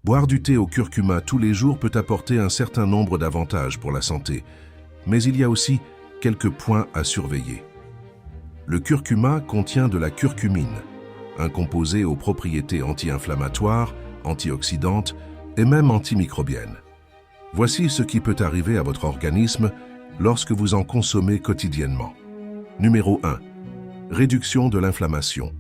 Boire du thé au curcuma tous les jours peut apporter un certain nombre d'avantages pour la santé, mais il y a aussi quelques points à surveiller. Le curcuma contient de la curcumine, un composé aux propriétés anti-inflammatoires, antioxydantes et même antimicrobiennes. Voici ce qui peut arriver à votre organisme lorsque vous en consommez quotidiennement. Numéro 1. Réduction de l'inflammation.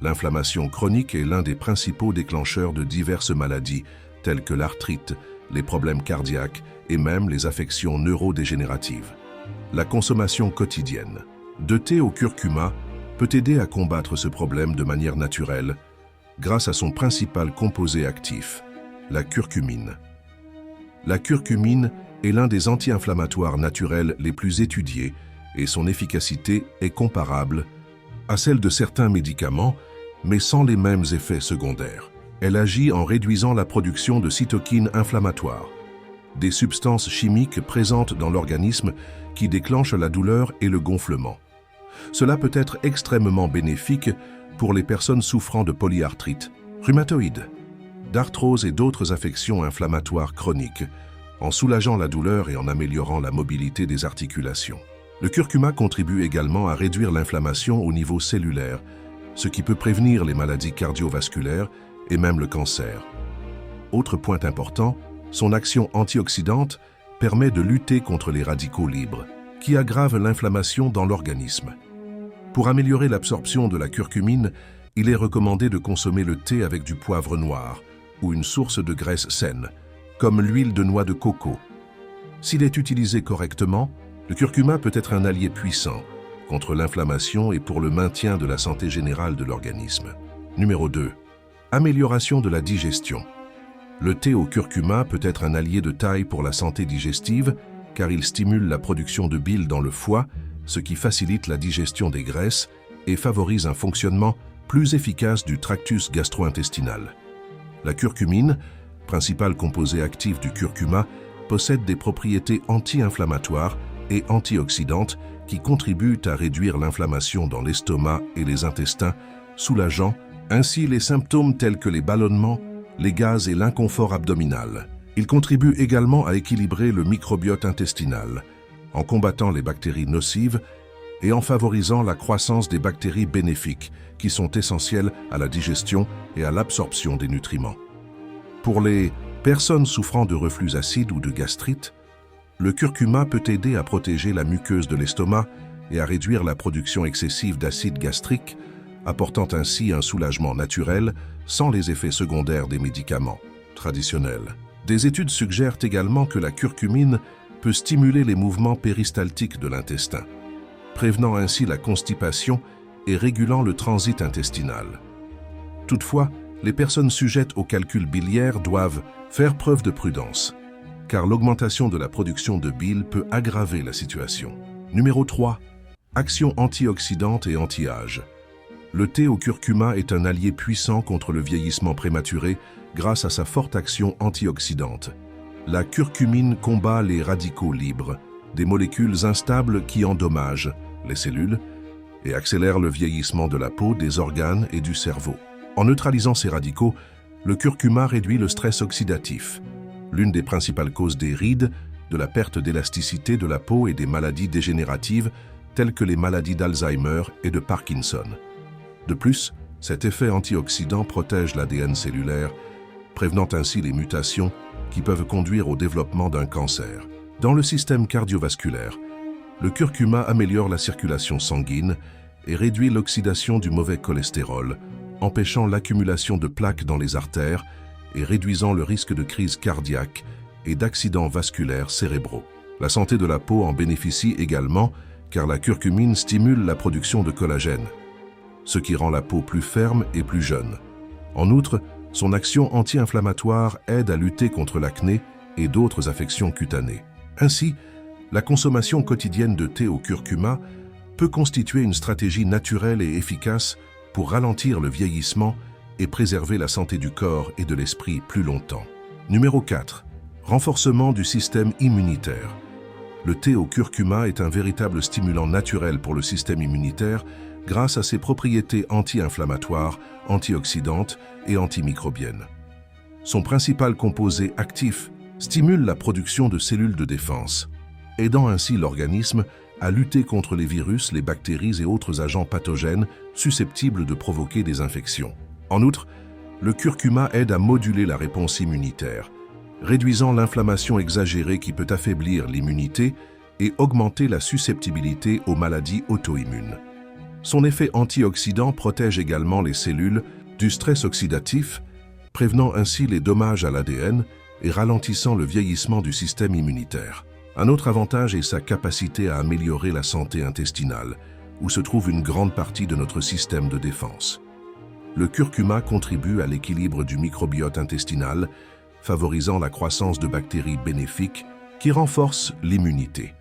L'inflammation chronique est l'un des principaux déclencheurs de diverses maladies, telles que l'arthrite, les problèmes cardiaques et même les affections neurodégénératives. La consommation quotidienne de thé au curcuma peut aider à combattre ce problème de manière naturelle grâce à son principal composé actif, la curcumine. La curcumine est l'un des anti-inflammatoires naturels les plus étudiés et son efficacité est comparable à celle de certains médicaments, mais sans les mêmes effets secondaires. Elle agit en réduisant la production de cytokines inflammatoires, des substances chimiques présentes dans l'organisme qui déclenchent la douleur et le gonflement. Cela peut être extrêmement bénéfique pour les personnes souffrant de polyarthrite, rhumatoïde, d'arthrose et d'autres affections inflammatoires chroniques, en soulageant la douleur et en améliorant la mobilité des articulations. Le curcuma contribue également à réduire l'inflammation au niveau cellulaire, ce qui peut prévenir les maladies cardiovasculaires et même le cancer. Autre point important, son action antioxydante permet de lutter contre les radicaux libres, qui aggravent l'inflammation dans l'organisme. Pour améliorer l'absorption de la curcumine, il est recommandé de consommer le thé avec du poivre noir ou une source de graisse saine, comme l'huile de noix de coco. S'il est utilisé correctement, le curcuma peut être un allié puissant contre l'inflammation et pour le maintien de la santé générale de l'organisme. Numéro 2. Amélioration de la digestion. Le thé au curcuma peut être un allié de taille pour la santé digestive car il stimule la production de bile dans le foie, ce qui facilite la digestion des graisses et favorise un fonctionnement plus efficace du tractus gastro-intestinal. La curcumine, principal composé actif du curcuma, possède des propriétés anti-inflammatoires et antioxydantes qui contribuent à réduire l'inflammation dans l'estomac et les intestins, soulageant ainsi les symptômes tels que les ballonnements, les gaz et l'inconfort abdominal. Il contribue également à équilibrer le microbiote intestinal, en combattant les bactéries nocives et en favorisant la croissance des bactéries bénéfiques, qui sont essentielles à la digestion et à l'absorption des nutriments. Pour les personnes souffrant de reflux acide ou de gastrite, le curcuma peut aider à protéger la muqueuse de l'estomac et à réduire la production excessive d'acide gastrique, apportant ainsi un soulagement naturel sans les effets secondaires des médicaments traditionnels. Des études suggèrent également que la curcumine peut stimuler les mouvements péristaltiques de l'intestin, prévenant ainsi la constipation et régulant le transit intestinal. Toutefois, les personnes sujettes au calcul biliaire doivent faire preuve de prudence, car l'augmentation de la production de bile peut aggraver la situation. Numéro 3. Action antioxydante et anti-âge. Le thé au curcuma est un allié puissant contre le vieillissement prématuré grâce à sa forte action antioxydante. La curcumine combat les radicaux libres, des molécules instables qui endommagent les cellules et accélèrent le vieillissement de la peau, des organes et du cerveau. En neutralisant ces radicaux, le curcuma réduit le stress oxydatif, l'une des principales causes des rides, de la perte d'élasticité de la peau et des maladies dégénératives telles que les maladies d'Alzheimer et de Parkinson. De plus, cet effet antioxydant protège l'ADN cellulaire, prévenant ainsi les mutations qui peuvent conduire au développement d'un cancer. Dans le système cardiovasculaire, le curcuma améliore la circulation sanguine et réduit l'oxydation du mauvais cholestérol, empêchant l'accumulation de plaques dans les artères et réduisant le risque de crise cardiaque et d'accidents vasculaires cérébraux. La santé de la peau en bénéficie également car la curcumine stimule la production de collagène, ce qui rend la peau plus ferme et plus jeune. En outre, son action anti-inflammatoire aide à lutter contre l'acné et d'autres affections cutanées. Ainsi, la consommation quotidienne de thé au curcuma peut constituer une stratégie naturelle et efficace pour ralentir le vieillissement et préserver la santé du corps et de l'esprit plus longtemps. Numéro 4. Renforcement du système immunitaire. Le thé au curcuma est un véritable stimulant naturel pour le système immunitaire grâce à ses propriétés anti-inflammatoires, antioxydantes et antimicrobiennes. Son principal composé actif stimule la production de cellules de défense, aidant ainsi l'organisme à lutter contre les virus, les bactéries et autres agents pathogènes susceptibles de provoquer des infections. En outre, le curcuma aide à moduler la réponse immunitaire, réduisant l'inflammation exagérée qui peut affaiblir l'immunité et augmenter la susceptibilité aux maladies auto-immunes. Son effet antioxydant protège également les cellules du stress oxydatif, prévenant ainsi les dommages à l'ADN et ralentissant le vieillissement du système immunitaire. Un autre avantage est sa capacité à améliorer la santé intestinale, où se trouve une grande partie de notre système de défense. Le curcuma contribue à l'équilibre du microbiote intestinal, favorisant la croissance de bactéries bénéfiques qui renforcent l'immunité.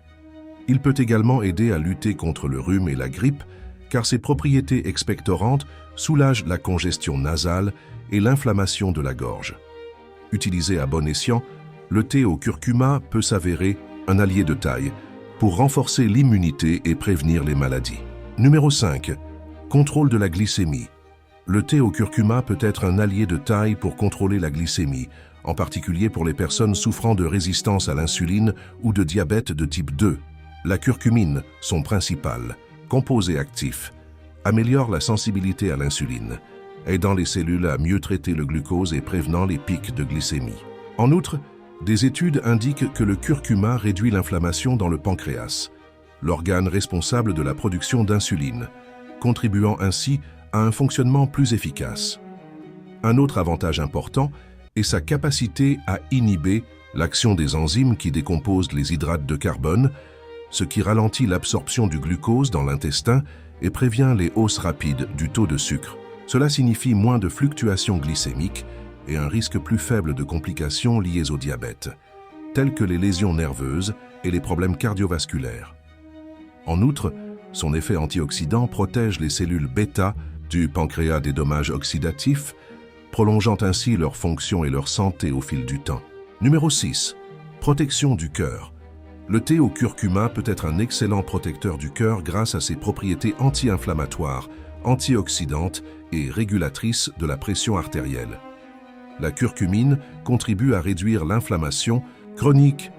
Il peut également aider à lutter contre le rhume et la grippe, car ses propriétés expectorantes soulagent la congestion nasale et l'inflammation de la gorge. Utilisé à bon escient, le thé au curcuma peut s'avérer un allié de taille pour renforcer l'immunité et prévenir les maladies. Numéro 5. Contrôle de la glycémie. Le thé au curcuma peut être un allié de taille pour contrôler la glycémie, en particulier pour les personnes souffrant de résistance à l'insuline ou de diabète de type 2. La curcumine, son principal composé actif, améliore la sensibilité à l'insuline, aidant les cellules à mieux traiter le glucose et prévenant les pics de glycémie. En outre, des études indiquent que le curcuma réduit l'inflammation dans le pancréas, l'organe responsable de la production d'insuline, contribuant ainsi à un fonctionnement plus efficace. Un autre avantage important est sa capacité à inhiber l'action des enzymes qui décomposent les hydrates de carbone, ce qui ralentit l'absorption du glucose dans l'intestin et prévient les hausses rapides du taux de sucre. Cela signifie moins de fluctuations glycémiques et un risque plus faible de complications liées au diabète, telles que les lésions nerveuses et les problèmes cardiovasculaires. En outre, son effet antioxydant protège les cellules bêta du pancréas des dommages oxydatifs, prolongeant ainsi leur fonction et leur santé au fil du temps. Numéro 6. Protection du cœur. Le thé au curcuma peut être un excellent protecteur du cœur grâce à ses propriétés anti-inflammatoires, antioxydantes et régulatrices de la pression artérielle. La curcumine contribue à réduire l'inflammation chronique,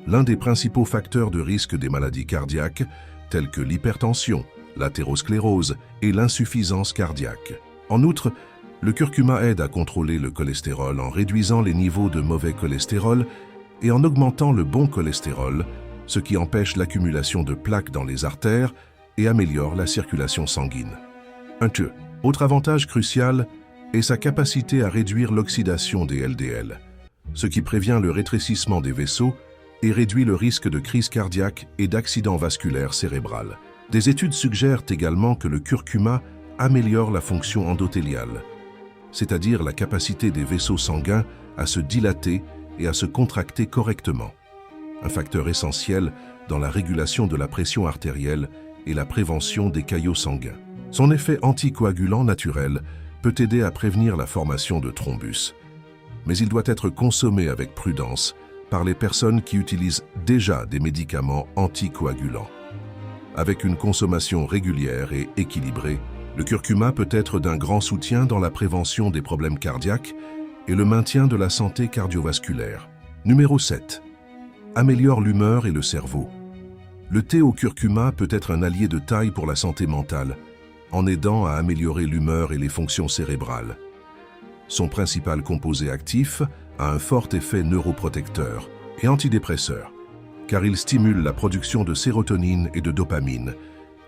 l'un des principaux facteurs de risque des maladies cardiaques, telles que l'hypertension, l'athérosclérose et l'insuffisance cardiaque. En outre, le curcuma aide à contrôler le cholestérol en réduisant les niveaux de mauvais cholestérol et en augmentant le bon cholestérol, ce qui empêche l'accumulation de plaques dans les artères et améliore la circulation sanguine. Autre avantage crucial est sa capacité à réduire l'oxydation des LDL, ce qui prévient le rétrécissement des vaisseaux et réduit le risque de crise cardiaque et d'accident vasculaire cérébral. Des études suggèrent également que le curcuma améliore la fonction endothéliale, c'est-à-dire la capacité des vaisseaux sanguins à se dilater et à se contracter correctement, un facteur essentiel dans la régulation de la pression artérielle et la prévention des caillots sanguins. Son effet anticoagulant naturel peut aider à prévenir la formation de thrombus, mais il doit être consommé avec prudence par les personnes qui utilisent déjà des médicaments anticoagulants. Avec une consommation régulière et équilibrée, le curcuma peut être d'un grand soutien dans la prévention des problèmes cardiaques et le maintien de la santé cardiovasculaire. Numéro 7. Améliore l'humeur et le cerveau. Le thé au curcuma peut être un allié de taille pour la santé mentale, en aidant à améliorer l'humeur et les fonctions cérébrales. Son principal composé actif a un fort effet neuroprotecteur et antidépresseur, car il stimule la production de sérotonine et de dopamine,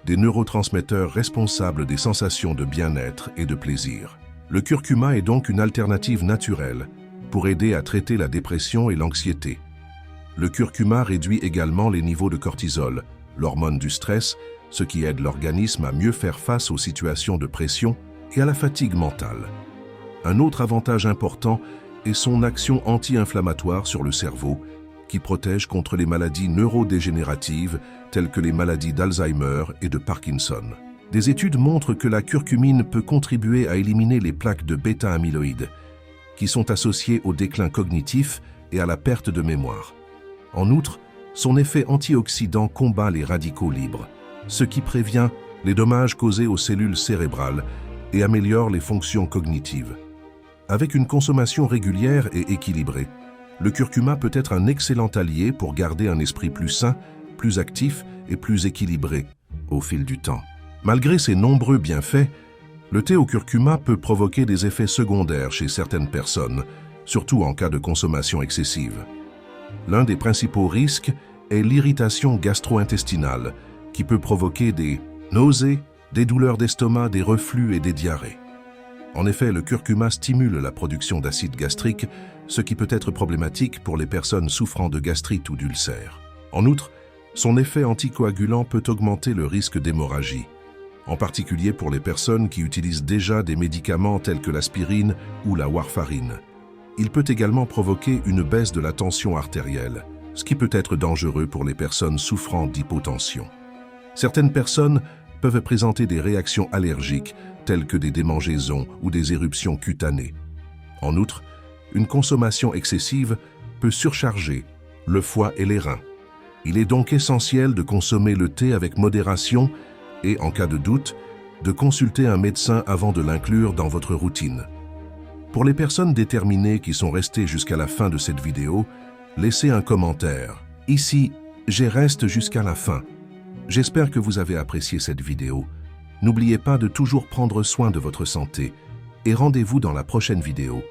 des neurotransmetteurs responsables des sensations de bien-être et de plaisir. Le curcuma est donc une alternative naturelle pour aider à traiter la dépression et l'anxiété. Le curcuma réduit également les niveaux de cortisol, l'hormone du stress, ce qui aide l'organisme à mieux faire face aux situations de pression et à la fatigue mentale. Un autre avantage important est son action anti-inflammatoire sur le cerveau, qui protège contre les maladies neurodégénératives telles que les maladies d'Alzheimer et de Parkinson. Des études montrent que la curcumine peut contribuer à éliminer les plaques de bêta-amyloïdes, qui sont associées au déclin cognitif et à la perte de mémoire. En outre, son effet antioxydant combat les radicaux libres, ce qui prévient les dommages causés aux cellules cérébrales et améliore les fonctions cognitives. Avec une consommation régulière et équilibrée, le curcuma peut être un excellent allié pour garder un esprit plus sain, plus actif et plus équilibré au fil du temps. Malgré ses nombreux bienfaits, le thé au curcuma peut provoquer des effets secondaires chez certaines personnes, surtout en cas de consommation excessive. L'un des principaux risques est l'irritation gastro-intestinale, qui peut provoquer des nausées, des douleurs d'estomac, des reflux et des diarrhées. En effet, le curcuma stimule la production d'acide gastrique, ce qui peut être problématique pour les personnes souffrant de gastrite ou d'ulcères. En outre, son effet anticoagulant peut augmenter le risque d'hémorragie, en particulier pour les personnes qui utilisent déjà des médicaments tels que l'aspirine ou la warfarine. Il peut également provoquer une baisse de la tension artérielle, ce qui peut être dangereux pour les personnes souffrant d'hypotension. Certaines personnes peuvent présenter des réactions allergiques telles que des démangeaisons ou des éruptions cutanées. En outre, une consommation excessive peut surcharger le foie et les reins. Il est donc essentiel de consommer le thé avec modération et, en cas de doute, de consulter un médecin avant de l'inclure dans votre routine. Pour les personnes déterminées qui sont restées jusqu'à la fin de cette vidéo, laissez un commentaire. Ici, je reste jusqu'à la fin. J'espère que vous avez apprécié cette vidéo. N'oubliez pas de toujours prendre soin de votre santé et rendez-vous dans la prochaine vidéo.